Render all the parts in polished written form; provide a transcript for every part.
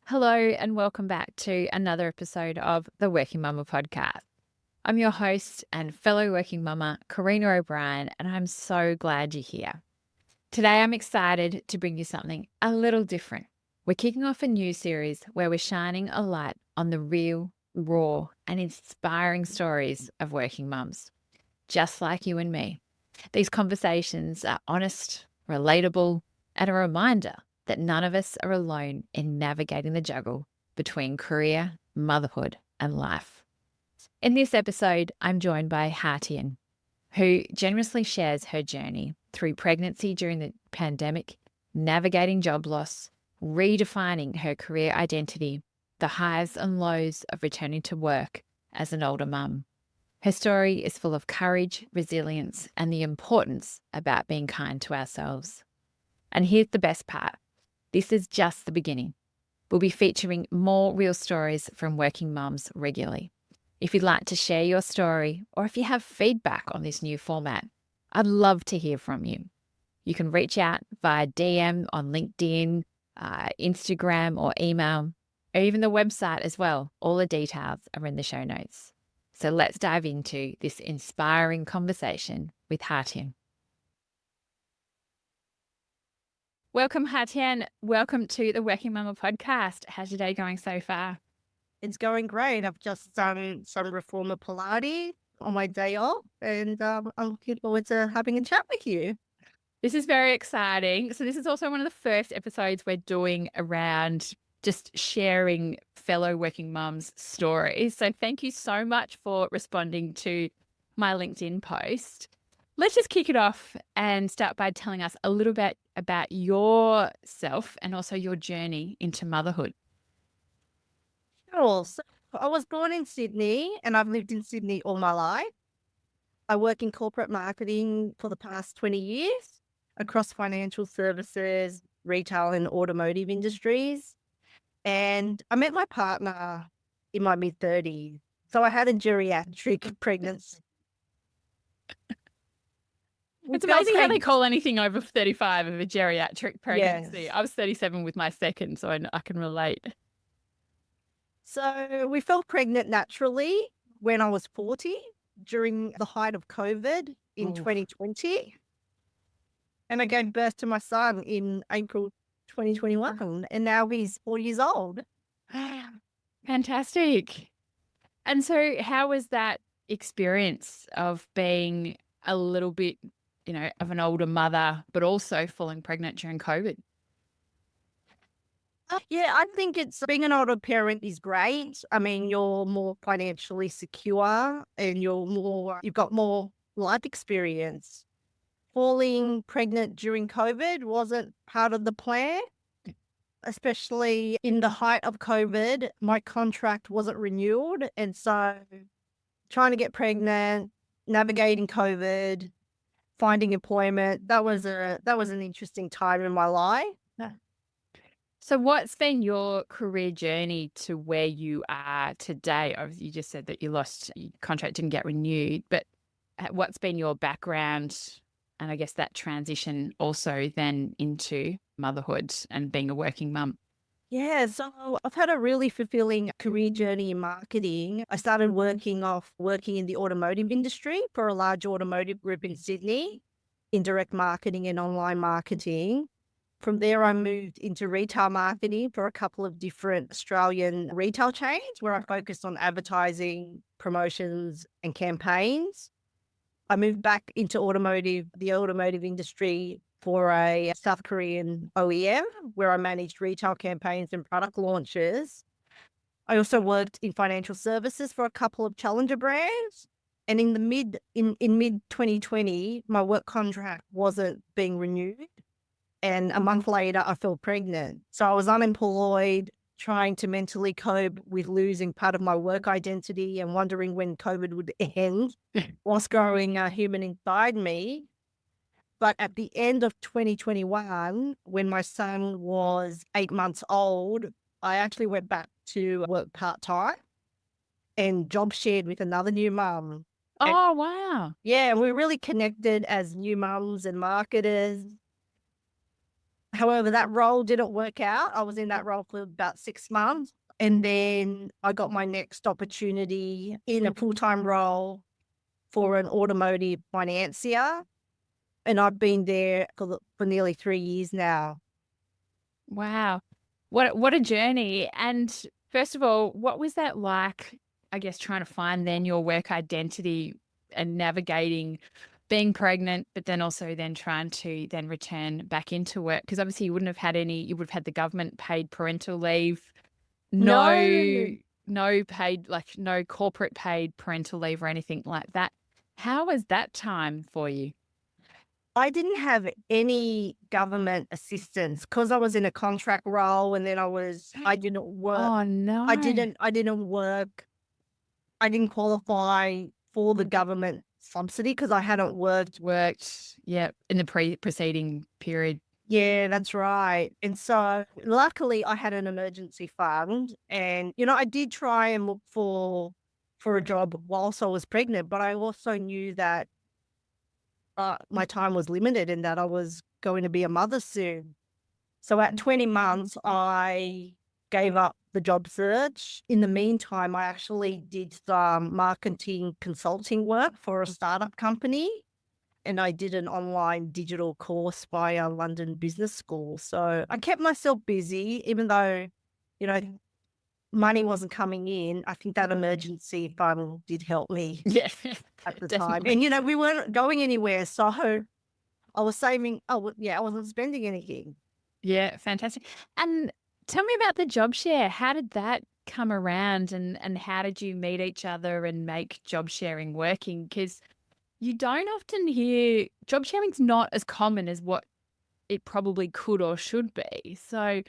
Hello, and welcome back to another episode of the Working Mama podcast. I'm your host and fellow working mama, Karina O'Brien, and I'm so glad you're here. Today, I'm excited to bring you something a little different. We're kicking off a new series where we're shining a light on the real, raw, and inspiring stories of working mums, just like you and me. These conversations are honest, relatable, and a reminder that none of us are alone in navigating the juggle between career, motherhood, and life. In this episode, I'm joined by Hatien, who generously shares her journey through pregnancy during the pandemic, navigating job loss, redefining her career identity, the highs and lows of returning to work as an older mum. Her story is full of courage, resilience, and the importance about being kind to ourselves. And here's the best part. This is just the beginning. We'll be featuring more real stories from working mums regularly. If you'd like to share your story or if you have feedback on this new format, I'd love to hear from you. You can reach out via DM on LinkedIn, Instagram, or email, or even the website as well. All the details are in the show notes. So let's dive into this inspiring conversation with Hatien. Welcome, Hatien. Welcome to the Working Mama podcast. How's your day going so far? It's going great. I've just done some reformer Pilates on my day off, and I'm looking forward to having a chat with you. This is very exciting. So this is also one of the first episodes we're doing around just sharing fellow working mums stories. So thank you so much for responding to my LinkedIn post. Let's just kick it off and start by telling us a little bit about yourself and also your journey into motherhood. Sure. So I was born in Sydney, and I've lived in Sydney all my life. I work in corporate marketing for the past 20 years across financial services, retail, and automotive industries. And I met my partner in my mid-30s. So I had a geriatric pregnancy. We It's felt amazing how they pregnant. call anything over 35 of a geriatric pregnancy. Yes. I was 37 with my second, so I can relate. So we felt pregnant naturally when I was 40 during the height of COVID in Ooh. 2020. And I gave birth to my son in April 2021. And now he's 4 years old. Fantastic. And so how was that experience of being a little bit, of an older mother, but also falling pregnant during COVID? Yeah, I think it's being an older parent is great. I mean, you're more financially secure and you've got more life experience. Falling pregnant during COVID wasn't part of the plan. Especially in the height of COVID, my contract wasn't renewed. And so trying to get pregnant, navigating COVID, finding employment, that was an interesting time in my life. So what's been your career journey to where you are today? Obviously, you just said that your contract didn't get renewed, but what's been your background and I guess that transition also then into motherhood and being a working mum? Yeah, so I've had a really fulfilling career journey in marketing. I started working in the automotive industry for a large automotive group in Sydney in direct marketing and online marketing. From there, I moved into retail marketing for a couple of different Australian retail chains where I focused on advertising, promotions, and campaigns. I moved back into the automotive industry for a South Korean OEM where I managed retail campaigns and product launches. I also worked in financial services for a couple of challenger brands. And in mid 2020, my work contract wasn't being renewed. And a month later, I fell pregnant. So I was unemployed, trying to mentally cope with losing part of my work identity and wondering when COVID would end whilst growing a human inside me. But at the end of 2021, when my son was 8 months old, I actually went back to work part-time and job shared with another new mum. And Oh, wow. yeah, we're really connected as new mums and marketers. However, that role didn't work out. I was in that role for about 6 months, and then I got my next opportunity in a full-time role for an automotive financier, and I've been there for nearly 3 years now. Wow. What a journey. And first of all, what was that like, I guess, trying to find then your work identity and navigating being pregnant, but then also then trying to then return back into work? Because obviously you wouldn't have had any, you would have had the government paid parental leave, no, No. no paid, like no corporate paid parental leave or anything like that. How was that time for you? I didn't have any government assistance because I was in a contract role, and then I didn't work. Oh no. I didn't work. I didn't qualify for the government subsidy because I hadn't worked. Worked, yeah, in the preceding period. Yeah, that's right. And so luckily I had an emergency fund, and I did try and look for a job whilst I was pregnant, but I also knew that my time was limited and that I was going to be a mother soon. So at 20 months, I gave up the job search. In the meantime, I actually did some marketing consulting work for a startup company, and I did an online digital course via London Business School. So I kept myself busy, even though, you know, money wasn't coming in. I think that emergency fund did help me Yeah, at the time. definitely. And we weren't going anywhere. So I was saving. Oh, yeah, I wasn't spending anything. Yeah, fantastic. And tell me about the job share. How did that come around and how did you meet each other and make job sharing working? Because you don't often hear job sharing's not as common as what it probably could or should be. So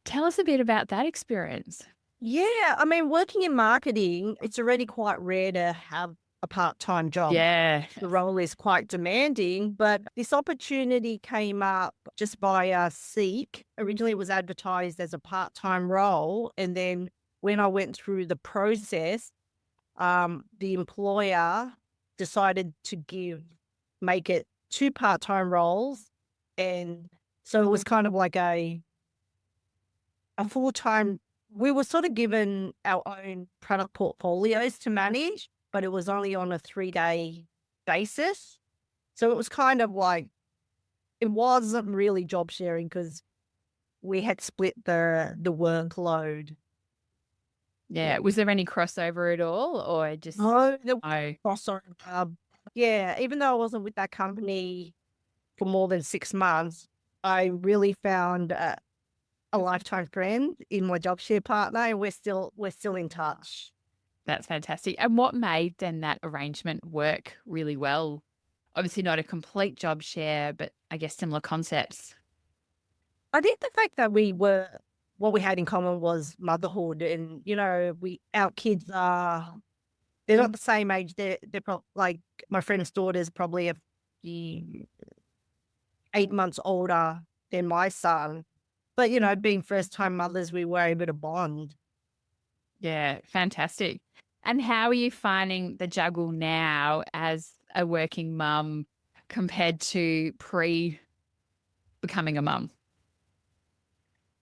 tell us a bit about that experience. Yeah, I mean, working in marketing, it's already quite rare to have a part-time job. Yeah. The role is quite demanding, but this opportunity came up just via Seek. Originally, it was advertised as a part-time role, and then when I went through the process, the employer decided to make it 2 part-time roles, and so it was kind of like a full-time. We were sort of given our own product portfolios to manage, but it was only on a 3-day basis. So it was kind of like, it wasn't really job sharing because we had split the workload. Yeah. Was there any crossover at all or just No, there was oh, crossover. Yeah, even though I wasn't with that company for more than 6 months, I really found a lifetime friend in my job share partner, and we're still in touch. that's fantastic. And what made then that arrangement work really well? Obviously not a complete job share, but I guess similar concepts. I think the fact that what we had in common was motherhood, and our kids they're not the same age. They're like my friend's daughter's probably 8 months older than my son, but being first time mothers, we were able to bond. Yeah, fantastic. And how are you finding the juggle now as a working mum compared to pre becoming a mum?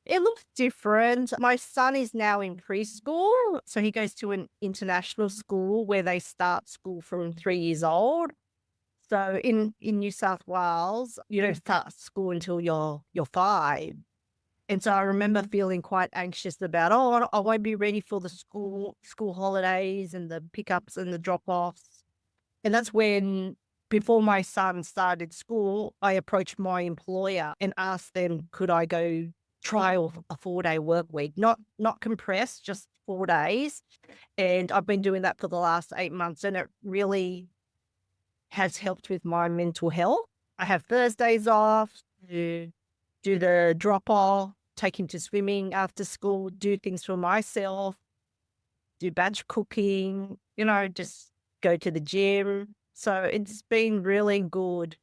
It looks different. My son is now in preschool, so he goes to an international school where they start school from 3 years old. So in New South Wales, you don't start school until you're 5. And so I remember feeling quite anxious about, oh, I won't be ready for the school holidays and the pickups and the drop-offs. And that's when, before my son started school, I approached my employer and asked them, could I go trial a 4-day work week, not compressed, just 4 days. And I've been doing that for the last 8 months, and it really has helped with my mental health. I have Thursdays off to do the drop off, take him to swimming after school, do things for myself, do batch cooking, just go to the gym. So it's been really good.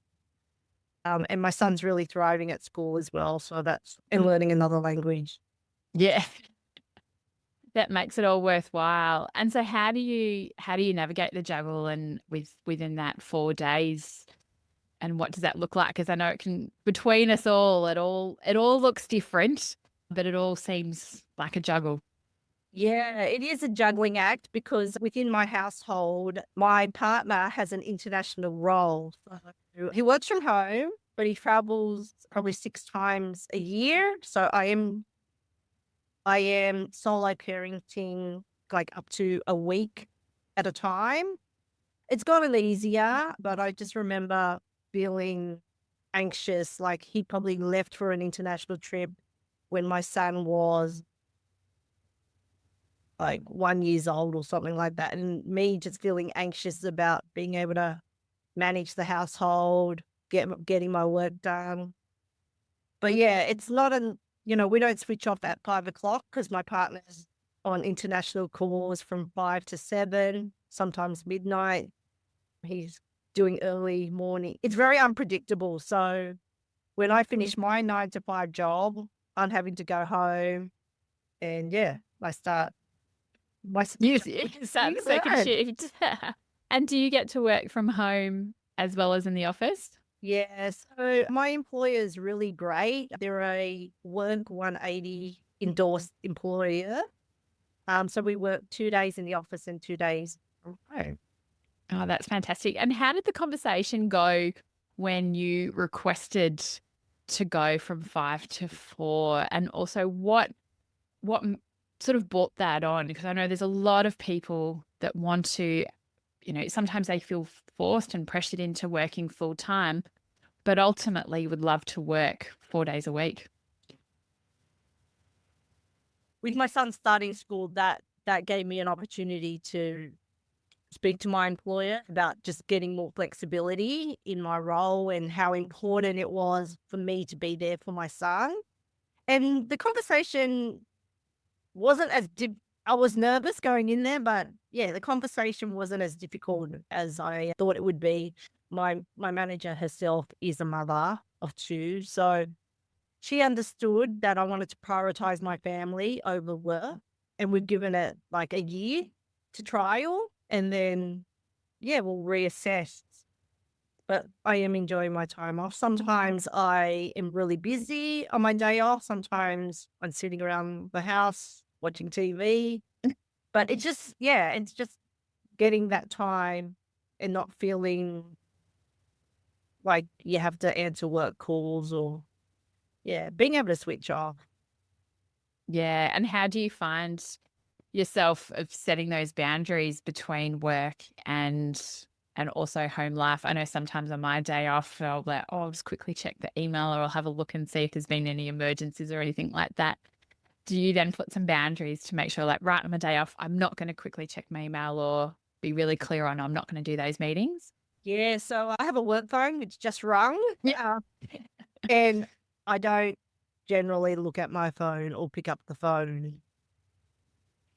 And my son's really thriving at school as well. So and learning another language. Yeah, that makes it all worthwhile. And so how do you navigate the juggle and within that 4 days? And what does that look like? Because I know it can, between us all, it all looks different, but it all seems like a juggle. Yeah, it is a juggling act because within my household, my partner has an international role. So he works from home, but he travels probably 6 times a year. So I am solo parenting like up to a week at a time. It's gotten easier, but I just remember feeling anxious. Like he probably left for an international trip when my son was like 1 years old or something like that. And me just feeling anxious about being able to manage the household, getting my work done. But yeah, it's not we don't switch off at 5 o'clock because my partner's on international calls from 5 to 7, sometimes midnight. He's doing early morning. It's very unpredictable. So when I finish my 9 to 5 job, I'm having to go home and yeah, I start my You start the second Right. shift. And do you get to work from home as well as in the office? Yeah, so my employer is really great. They're a Work 180 endorsed employer. So we work 2 days in the office and 2 days from home. Oh, that's fantastic. And how did the conversation go when you requested to go from 5 to 4? And also sort of brought that on? Because I know there's a lot of people that want to, sometimes they feel forced and pressured into working full time, but ultimately would love to work 4 days a week. With my son starting school, that gave me an opportunity to speak to my employer about just getting more flexibility in my role and how important it was for me to be there for my son. And the conversation wasn't as deep. I was nervous going in there, but yeah, the conversation wasn't as difficult as I thought it would be. My manager herself is a mother of two, so she understood that I wanted to prioritize my family over work, and we've given it like a year to trial, and then yeah, we'll reassess. But I am enjoying my time off. Sometimes I am really busy on my day off. Sometimes I'm sitting around the house watching TV. But it's just getting that time and not feeling like you have to answer work calls or, yeah, being able to switch off. Yeah. And how do you find yourself of setting those boundaries between work and also home life? I know sometimes on my day off, I'll like, oh, I'll just quickly check the email or I'll have a look and see if there's been any emergencies or anything like that. Do you then put some boundaries to make sure, like, right on my day off, I'm not going to quickly check my email or be really clear on I'm not going to do those meetings? Yeah, so I have a work phone which just rung. Yeah. And I don't generally look at my phone or pick up the phone.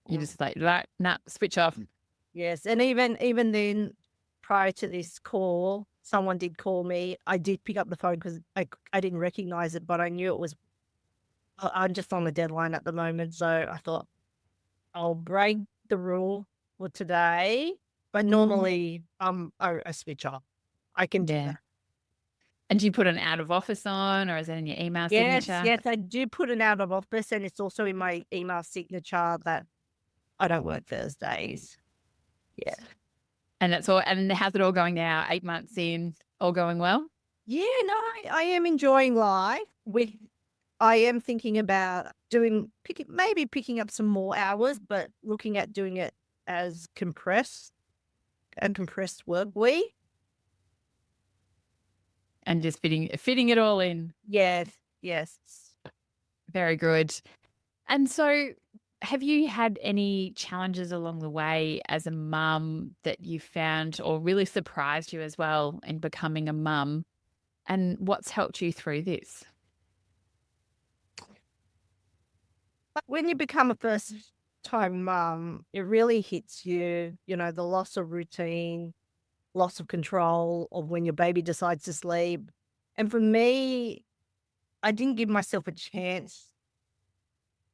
You just like, right, nah, switch off. Yes, and even then, prior to this call, someone did call me. I did pick up the phone because I didn't recognize it, but I knew it was. I'm just on the deadline at the moment, so I thought I'll break the rule for today. But normally, I switch off. I can do Yeah. that. And do you put an out of office on or is it in your email Yes, signature? yes, I do put it out of office, and it's also in my email signature that I don't work Thursdays. Yeah. And that's all. And how's it all going now? 8 months in, all going well? Yeah, no, I am enjoying life. I am thinking about maybe picking up some more hours, but looking at doing it as compressed work week. And just fitting it all in. Yes, yes. Very good. And so have you had any challenges along the way as a mum that you found or really surprised you as well in becoming a mum? And what's helped you through this? But when you become a first time mum, it really hits you, the loss of routine, loss of control of when your baby decides to sleep. And for me, I didn't give myself a chance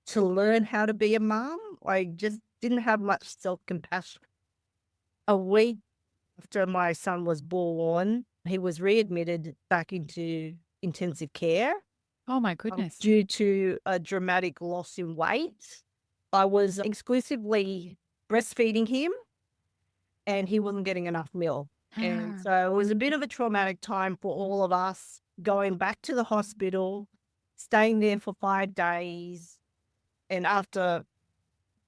to learn how to be a mom. I just didn't have much self-compassion. A week after my son was born, He was readmitted back into intensive care Oh my goodness. due to a dramatic loss in weight. I was exclusively breastfeeding him and he wasn't getting enough milk. And so it was a bit of a traumatic time for all of us, going back to the hospital, staying there for 5 days. And after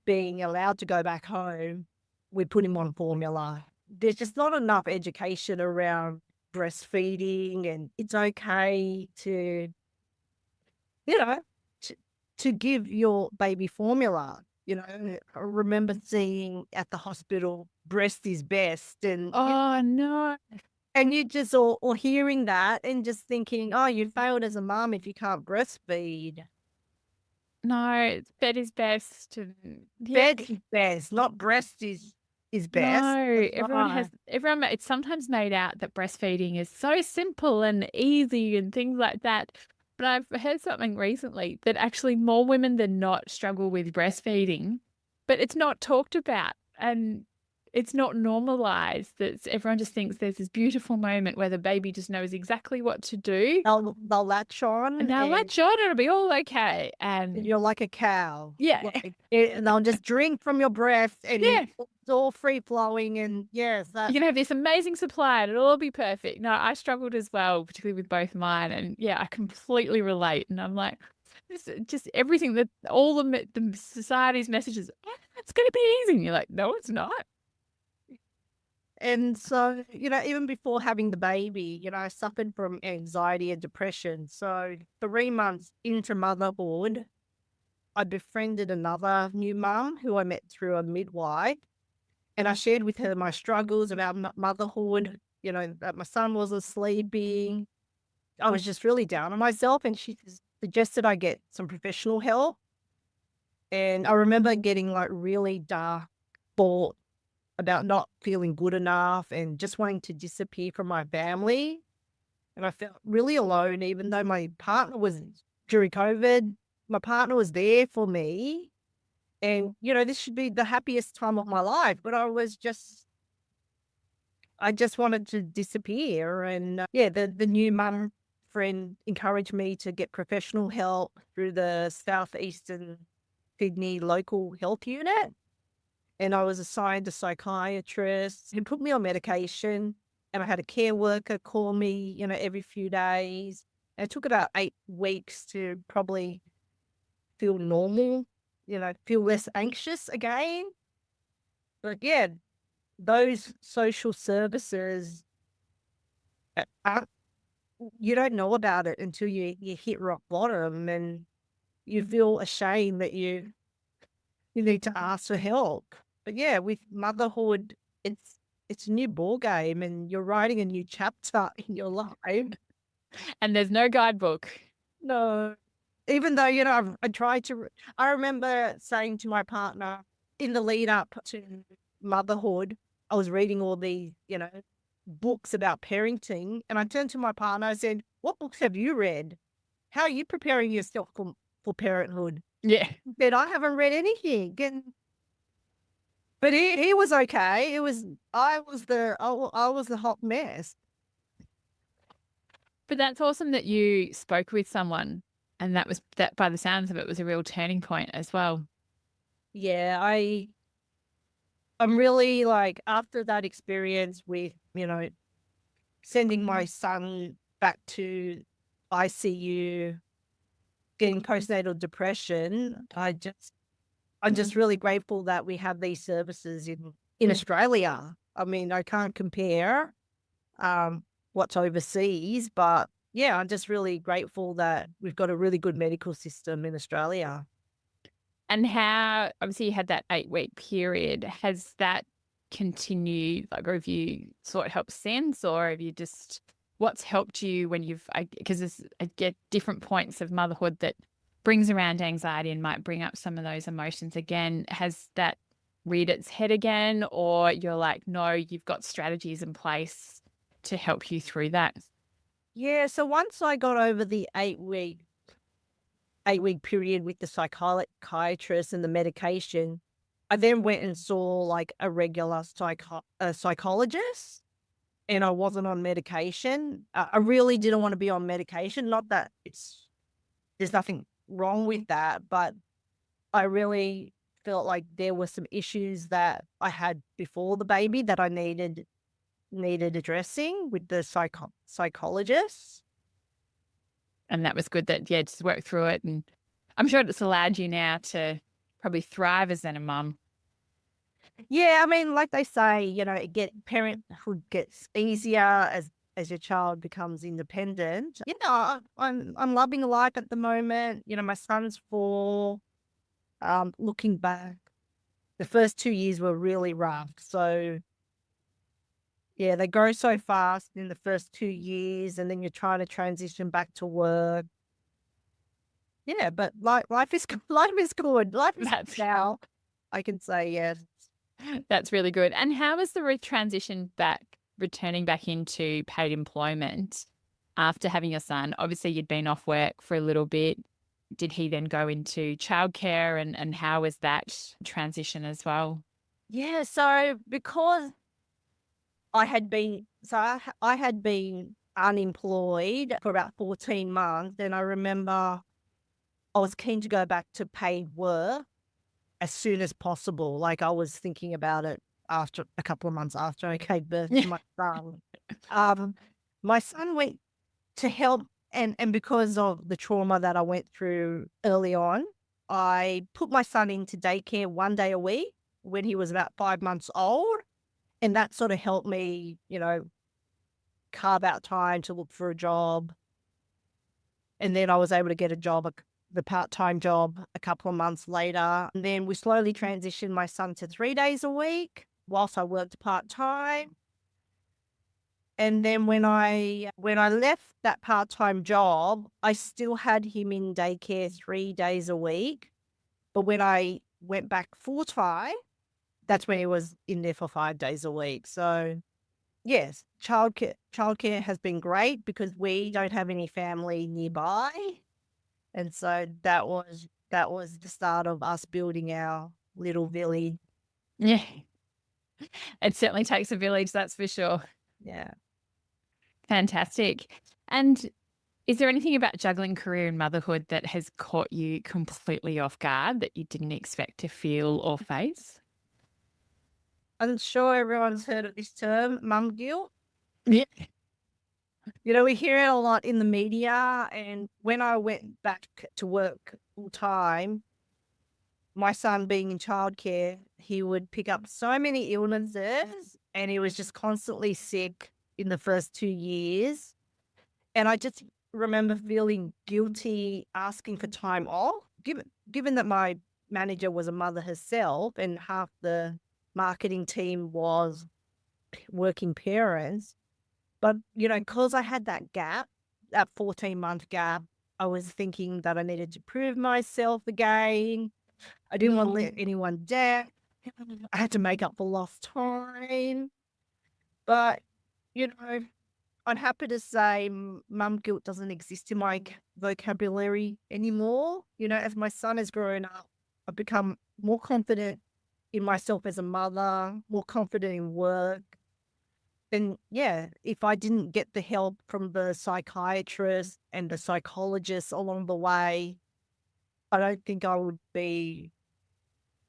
being allowed to go back home, we put him on formula. There's just not enough education around breastfeeding, and it's okay to, you know, to give your baby formula. I remember seeing at the hospital, breast is best. Oh no. And you just or hearing that and just thinking, oh, you failed as a mum if you can't breastfeed. No, bed is best. And yeah. Bed is best, not breast is best. No, That's right. it's sometimes made out that breastfeeding is so simple and easy and things like that. But I've heard something recently that actually more women than not struggle with breastfeeding, but it's not talked about and it's not normalized. That everyone just thinks there's this beautiful moment where the baby just knows exactly what to do. They'll latch on And now let's show it, it'll be all okay. And you're like a cow. yeah, And they'll just drink from your breast and yeah. it's all free flowing. And yes, You that's can have this amazing supply and it'll all be perfect. No, I struggled as well, particularly with both mine. And yeah, I completely relate. And I'm like, this is just everything that all the society's messages, it's going to be easy. And you're like, no, it's not. And so, even before having the baby, I suffered from anxiety and depression. So 3 months into motherhood, I befriended another new mum who I met through a midwife. And I shared with her my struggles about motherhood, that my son wasn't sleeping. I was just really down on myself. And she suggested I get some professional help. And I remember getting like really dark thoughts about not feeling good enough and just wanting to disappear from my family. And I felt really alone, even though my partner was, during COVID, my partner was there for me. And, this should be the happiest time of my life. But I just wanted to disappear. And the new mum friend encouraged me to get professional help through the Southeastern Sydney local health unit. And I was assigned a psychiatrist who put me on medication. And I had a care worker call me, every few days. And it took about 8 weeks to probably feel normal, feel less anxious again. But yeah, those social services, you don't know about it until you hit rock bottom and you feel ashamed that you need to ask for help. But yeah, with motherhood, it's a new ball game and you're writing a new chapter in your life. And there's no guidebook. No. Even though, I remember saying to my partner in the lead up to motherhood, I was reading all these, books about parenting. And I turned to my partner, I said, what books have you read? How are you preparing yourself for parenthood? Yeah. But I haven't read anything. But he was okay. I was the hot mess. But that's awesome that you spoke with someone and that by the sounds of it was a real turning point as well. Yeah, I'm really like, after that experience with, sending my son back to ICU, getting postnatal depression, I'm just really grateful that we have these services in Australia. I mean, I can't compare what's overseas, but yeah, I'm just really grateful that we've got a really good medical system in Australia. And how, obviously you had that 8-week period, has that continued, like, or have you sought help since, or have you just, what's helped you when because I get different points of motherhood that brings around anxiety and might bring up some of those emotions again. Has that reared its head again, or you're like, no, you've got strategies in place to help you through that? Yeah, so once I got over the 8-week period with the psychiatrist and the medication, I then went and saw like a regular psychologist. and I wasn't on medication. I really didn't want to be on medication. Not that there's nothing wrong with that, but I really felt like there were some issues that I had before the baby that I needed addressing with the psychologist. And that was good that, yeah, just work through it. And I'm sure it's allowed you now to probably thrive as a mum. Yeah, I mean, like they say, parenthood gets easier as your child becomes independent. I'm loving life at the moment. My son's 4. Looking back, the first 2 years were really rough. So yeah, they grow so fast in the first 2 years, and then you're trying to transition back to work. Yeah, but life is life is good. Life is That's good now. I can say yes. That's really good. And how was the transition returning back into paid employment after having your son? Obviously, you'd been off work for a little bit. Did he then go into childcare, and how was that transition as well? Yeah, so because I had been unemployed for about 14 months, and I remember I was keen to go back to paid work as soon as possible. Like, I was thinking about it after a couple of months after I gave birth to my son. Um, my son went to help, and because of the trauma that I went through early on, I put my son into daycare 1 day a week when he was about 5 months old, and that sort of helped me, carve out time to look for a job. And then I was able to get a job, the part-time job, a couple of months later. And then we slowly transitioned my son to 3 days a week whilst I worked part-time. And then when I left that part-time job, I still had him in daycare 3 days a week. But when I went back full-time, that's when he was in there for 5 days a week. So yes, childcare has been great because we don't have any family nearby. And so that was the start of us building our little village. Yeah, it certainly takes a village, that's for sure. Yeah. Fantastic. And is there anything about juggling career and motherhood that has caught you completely off guard that you didn't expect to feel or face? I'm sure everyone's heard of this term, mum guilt. Yeah. We hear it a lot in the media. And when I went back to work full time, my son being in childcare, he would pick up so many illnesses and he was just constantly sick in the first 2 years. And I just remember feeling guilty asking for time off, given that my manager was a mother herself and half the marketing team was working parents. But, because I had that gap, that 14-month gap, I was thinking that I needed to prove myself again. I didn't want to let anyone down. I had to make up for lost time. But, you know, I'm happy to say mum guilt doesn't exist in my vocabulary anymore. As my son has grown up, I've become more confident in myself as a mother, more confident in work. And yeah, if I didn't get the help from the psychiatrist and the psychologist along the way, I don't think I would be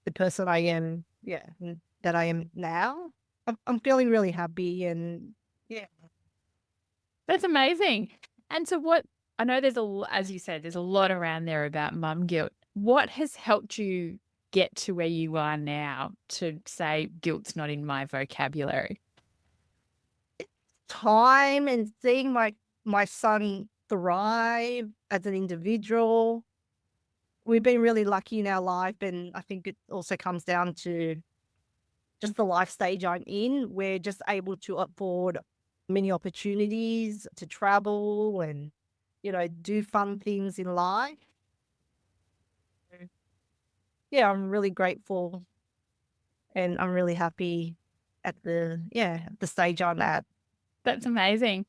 the person I am, that I am now. I'm feeling really happy and yeah. That's amazing. And so I know as you said, there's a lot around there about mum guilt. What has helped you get to where you are now to say guilt's not in my vocabulary? Time and seeing my son thrive as an individual. We've been really lucky in our life, and I think it also comes down to just the life stage I'm in. We're just able to afford many opportunities to travel and, do fun things in life. Yeah, I'm really grateful and I'm really happy at the stage I'm at. That's amazing.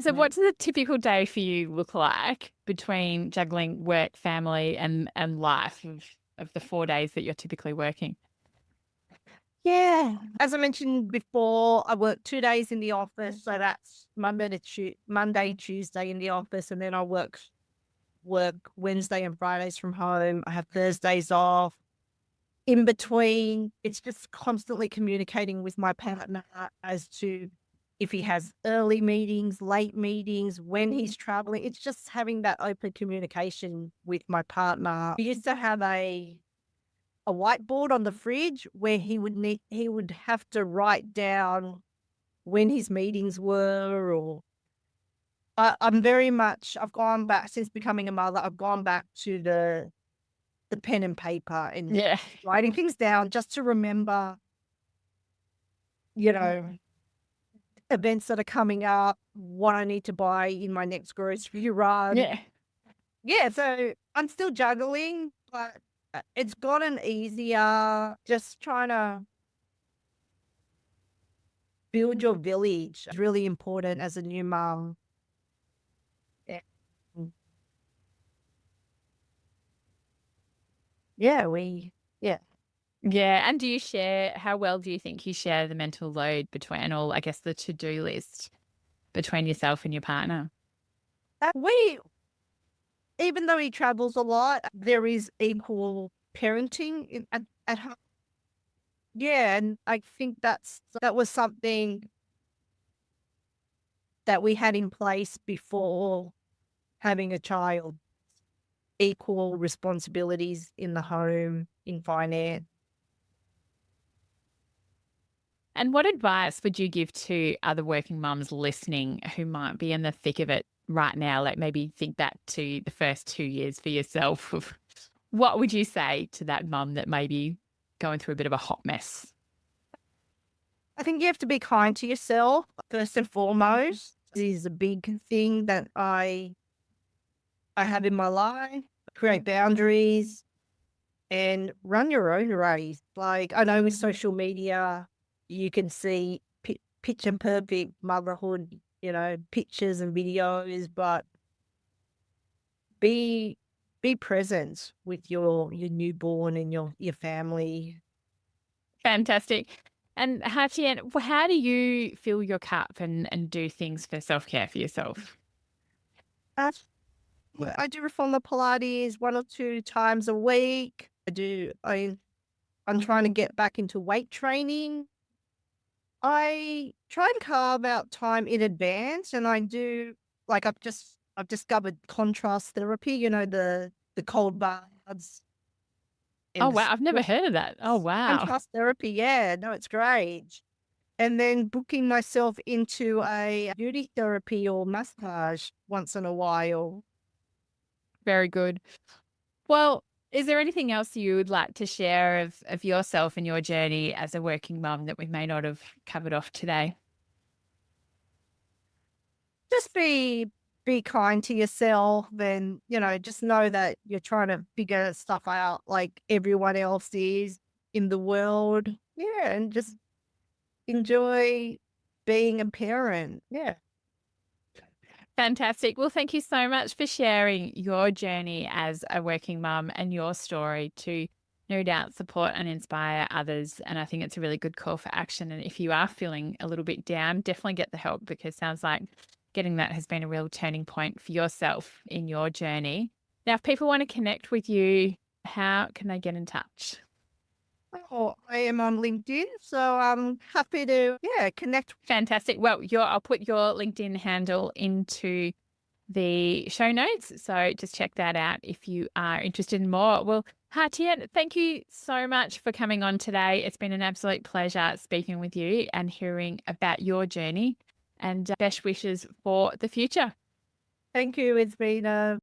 So what does a typical day for you look like between juggling work, family and life of the 4 days that you're typically working? Yeah. As I mentioned before, I work 2 days in the office, so that's Monday, Tuesday in the office, and then I work Wednesday and Fridays from home. I have Thursdays off. In between, it's just constantly communicating with my partner as to if he has early meetings, late meetings, when he's traveling. It's just having that open communication with my partner. We used to have a whiteboard on the fridge where he would have to write down when his meetings were, or I'm very much I've gone back since becoming a mother. I've gone back to the pen and paper and Yeah. writing things down just to remember, you know, events that are coming up, what I need to buy in my next grocery run. Yeah. Yeah, so I'm still juggling, but it's gotten easier just trying to build your village. It's really important as a new mom. Yeah. Mm. Yeah, yeah. Yeah. And do you share, how well do you think you share the mental load between all, I guess, the to-do list between yourself and your partner? We even though he travels a lot, there is equal parenting at home. Yeah, and I think that was something that we had in place before having a child. Equal responsibilities in the home, in finance. And what advice would you give to other working mums listening who might be in the thick of it right now? Like maybe think back to the first 2 years for yourself. What would you say to that mum that may be going through a bit of a hot mess? I think you have to be kind to yourself first and foremost. This is a big thing that I have in my life. Create boundaries and run your own race. Like I know with social media, you can see picture perfect motherhood, pictures and videos, but be be present with your newborn and your family. Fantastic. And Hatien, how do you fill your cup and do things for self-care for yourself? Uh, I do reformer Pilates 1 or 2 times a week. I'm trying to get back into weight training. I try and carve out time in advance, and I do like I've discovered contrast therapy, the cold baths Oh, and the wow. I've never sweat. heard of that. Oh, wow. Contrast therapy, yeah, no, it's great. And then booking myself into a beauty therapy or massage once in a while. Very good. Well, is there anything else you would like to share of yourself and your journey as a working mum that we may not have covered off today? Just be kind to yourself and, just know that you're trying to figure stuff out like everyone else is in the world. Yeah, and just enjoy being a parent. Yeah. Fantastic. Well, thank you so much for sharing your journey as a working mum and your story to no doubt support and inspire others. And I think it's a really good call for action. And if you are feeling a little bit down, definitely get the help because it sounds like getting that has been a real turning point for yourself in your journey. Now, if people want to connect with you, how can they get in touch? Oh, I am on LinkedIn, so I'm happy to, yeah, connect. Fantastic. Well, I'll put your LinkedIn handle into the show notes. So just check that out if you are interested in more. Well, Hatien, thank you so much for coming on today. It's been an absolute pleasure speaking with you and hearing about your journey and best wishes for the future. Thank you. It's been a